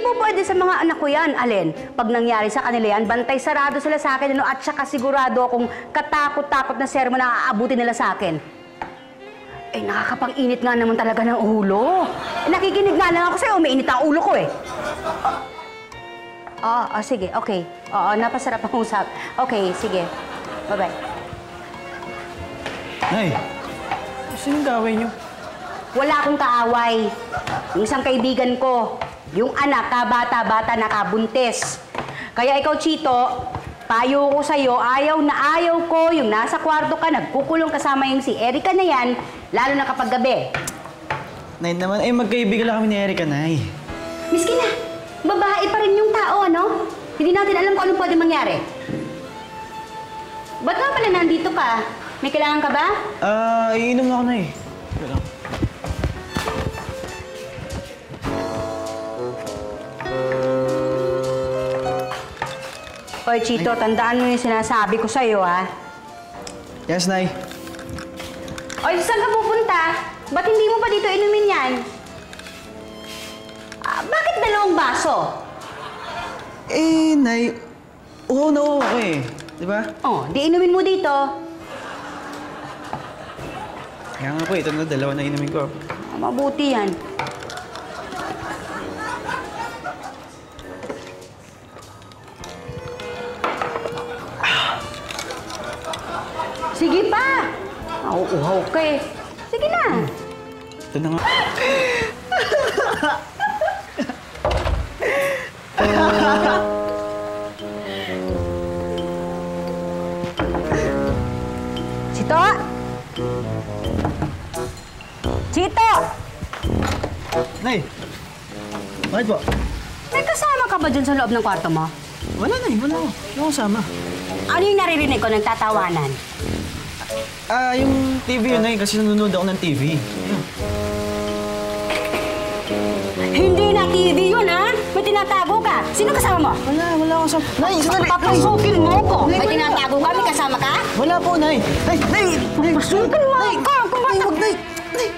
po pwede sa mga anak ko yan, Alin. Pag nangyari sa kanila yan, bantay sarado sila sa akin, ano, at saka sigurado akong katakot-takot na sermon na aabutin nila sa akin. Eh, nakakapang-init nga naman talaga ng ulo. Eh, nakikinig nga lang ako sa'yo, umiinit ang ulo ko eh. Sige, okay. Oo, napasarap ang usap. Okay, sige. Bye-bye. Nay, sino yung kaaway niyo? Wala akong kaaway. Yung isang kaibigan ko, yung anak, kabata-bata, nakabuntis. Kaya ikaw, Chito, payo ko sa'yo, ayaw na ayaw ko yung nasa kwarto ka, nagkukulong kasama yung si Erica na yan, lalo na kapag gabi. Nay naman, magkaibigan lang kami ni Erica, Nay. Miski na, babae pa rin yung tao, ano? Hindi natin alam kung anong pwede mangyari. Ba't nga pala nandito ka? May kailangan ka ba? Iinom na ako, Nay. Hoy, Chito, tandaan mo yung sinasabi ko sa'yo, ha? Yes, Nay. Oy, saan ka pupunta? Ba't hindi mo pa dito inumin yan? Bakit dalawang baso? Nay, uhaw na uhaw ako eh. Di ba? Oh, di inumin mo dito. Kaya nga po, ito na, dalawa na inumin ko. Mabuti yan. Sige pa! Nauuhaw ka eh. Sige na. Ito na nga. Chito! Chito! Nay! Bakit po? May kasama ka ba dyan sa loob ng kwarto mo? Wala, Nay. Wala ako. Wala akong sama. Ano yung naririnig ko ng tatawanan? Yung TV yun, Nay. Kasi nanonood ako ng TV. Ayun. Hindi na TV yun, ha? May tinatago ka. Sino kasama mo? Wala akong sama. Nay, sandali! Papasukin mo ko. Nay, May wala. tinatago ka? May kasama ka? Wala po, Nay! Nay! Papasukin mo Nay! ako. Kung Nay, bata... wag, Nay! Nay!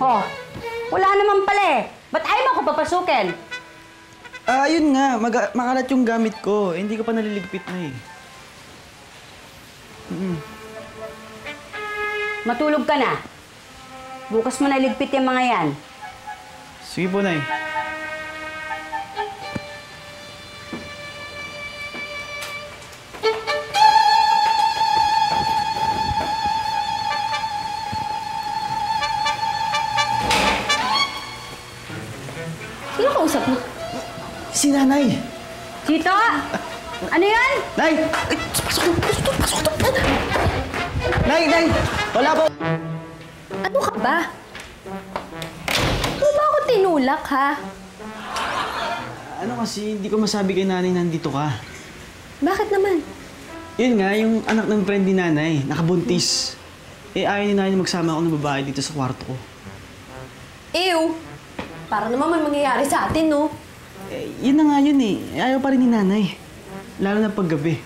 Oh, wala naman pala eh. Ba't ayaw mo ako papasukin? Yun nga. Makalat yung gamit ko. Hindi ko pa naliligpit, Nay. Matulog ka na. Bukas mo naligpit yung mga yan. Sige po, Nay. Sino kausap mo? Si Nanay! Chito! Ano yan? Nay! Ay, pasok to! Nay! Wala po! Ano ka ba? Ano ba ako tinulak, ha? Ano kasi, hindi ko masabi kay Nanay nandito ka. Bakit naman? Yun nga, yung anak ng friend ni Nanay, nakabuntis. Ayaw ni Nanay na magsama ako ng babae dito sa kwarto ko. Ew! Para naman may mangyayari sa atin, no? Yun na nga yun eh. Ayaw pa rin ni Nanay. Lalo na paggabi.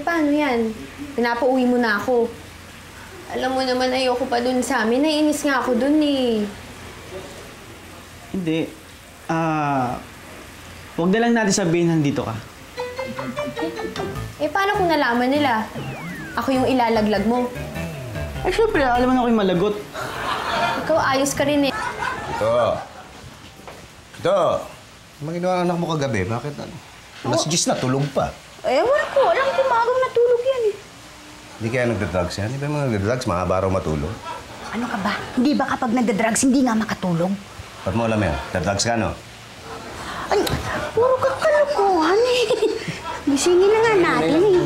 Paano yan? Pinapauwi mo na ako. Alam mo naman, ayoko pa dun sa amin. Naiinis nga ako dun, eh. Hindi. Huwag na lang natin sabihin nandito ka. Paano kung nalaman nila? Ako yung ilalaglag mo. Siyempre, alam mo na ako yung malagot. Ikaw, ayos ka rin, eh. Ito. Ano ginawa ng anak mo kagabi? Bakit? Alas 10 na, tulog pa. Ewan ko. Alam ko maagang natulog yan eh. Hindi kaya nagda-drugs yan? Di ba yung mga nagda-drugs, mahaba raw matulog? Ano ka ba? Hindi ba kapag nagda-drugs, hindi nga makatulog? Ba't mo alam yan? Nagda-drugs ka, no? Ay, puro ka kalokohan eh. Gisingin na nga natin eh.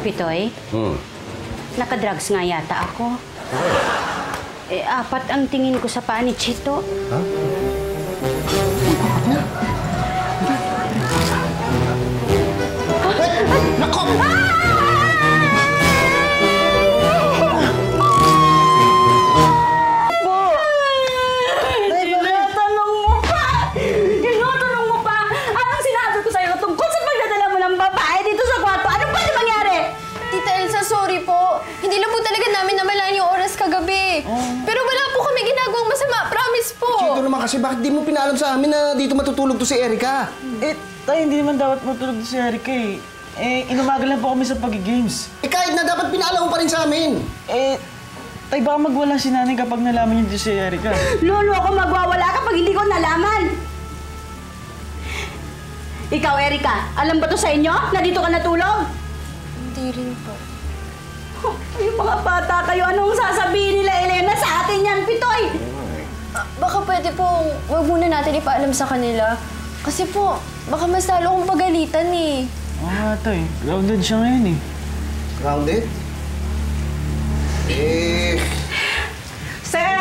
Pitoy, nakadrugs nga yata ako. Apat ang tingin ko sa paa ni Chito. Ha? Nako! Tinatanong mo pa! Anong sinabi ko sa'yo tungkol sa pagdadala mo ng babae dito sa kwarto? Anong pwede mangyari? Tita Elsa, sorry kasi bakit di mo pinaalam sa amin na dito matutulog to si Erica? Eh, tayo hindi naman dapat matulog si Erica eh. Eh, inumaga lang po kami sa pag-games. Eh kahit na dapat pinaalam mo pa rin sa amin. Eh, tayo baka magwala si nanay kapag nalaman niyo si Erica. Lolo, ako magwawala kapag hindi ko nalaman. Ikaw, Erika, alam ba to sa inyo na dito ka natulog? Hindi rin po. Yung mga bata kayo, anong sasabihin nila, Elena, sa atin yan, Pitoy? Baka pwede po, wag muna natin ipaalam sa kanila. Kasi po, baka mas lalo akong pagalitan eh. Oo nga, Tay. Grounded siya ngayon eh. Grounded? Sir!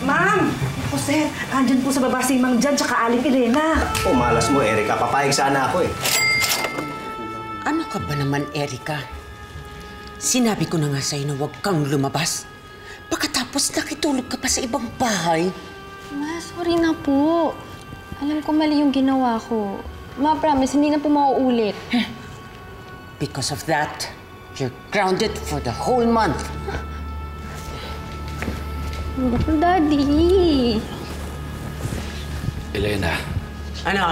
Ma'am! O sir, andyan po sa baba si Mang Jan tsaka Aling Elena. Oh, malas mo, Erica. Papayag sana ako eh. Ano ka ba naman, Erica? Sinabi ko na nga sa'yo na huwag kang lumabas. Pagkatapos nakitulog ka pa sa ibang bahay. Ma, sorry na po. Alam ko mali yung ginawa ko. Ma, promise, hindi na po mauulit. Because of that, you're grounded for the whole month. Daddy! Elena, Ano?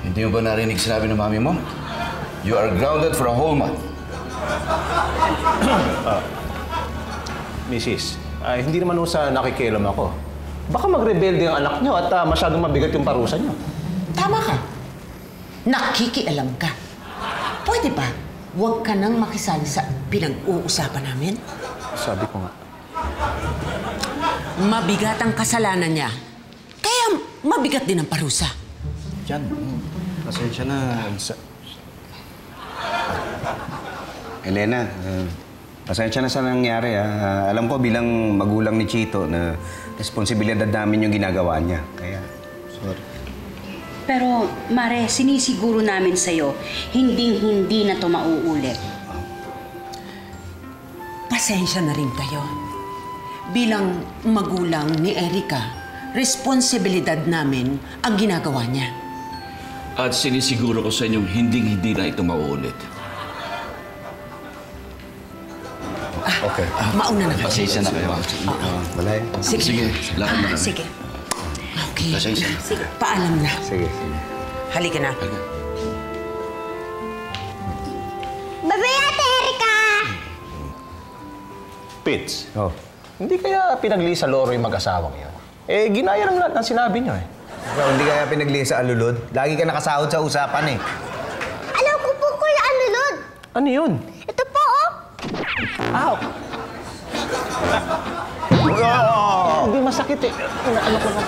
hindi mo ba narinig sinabi ng mami mo? You are grounded for a whole month. Mrs., hindi naman sa nakikialam ako. Baka magrebelde ang anak niyo at masyadong mabigat yung parusa niyo. Tama ka. Nakikialam ka. Pwede ba? Huwag ka nang makisali sa pinag-uusapan namin. Sabi ko nga. Mabigat ang kasalanan niya. Kaya mabigat din ang parusa. Diyan, pasensya na. Elena, pasensya na sa nangyari. Alam ko bilang magulang ni Chito na responsibilidad namin yung ginagawa niya. Kaya, sorry. Pero, Mare, sinisiguro namin sa'yo, hindi na to mauulit. Pasensya na rin kayo. Bilang magulang ni Erica, responsibilidad namin ang ginagawa niya. At sinisiguro ko sa inyong hindi na ito mauulit. Okay. Mauna na kayo. Pasensya na kayo. Wala eh. Sige, lakad na kami. Sige. Okay. Pasensya na. Sige, paalam na. Sige. Halika na. Babay, Ate Erika! Pits, Oh. hindi kaya pinagli sa loro yung mag-asawang yun? Eh, ginaya ng lahat ng sinabi niyo eh. Ikaw, hindi kaya pinaglihi sa alulod? Lagi ka nakasahod sa usapan eh. Alam ko po, Kuya Anulod! Ano yun? Ito po, oh! Ow! Hindi masakit eh. Ano ko na?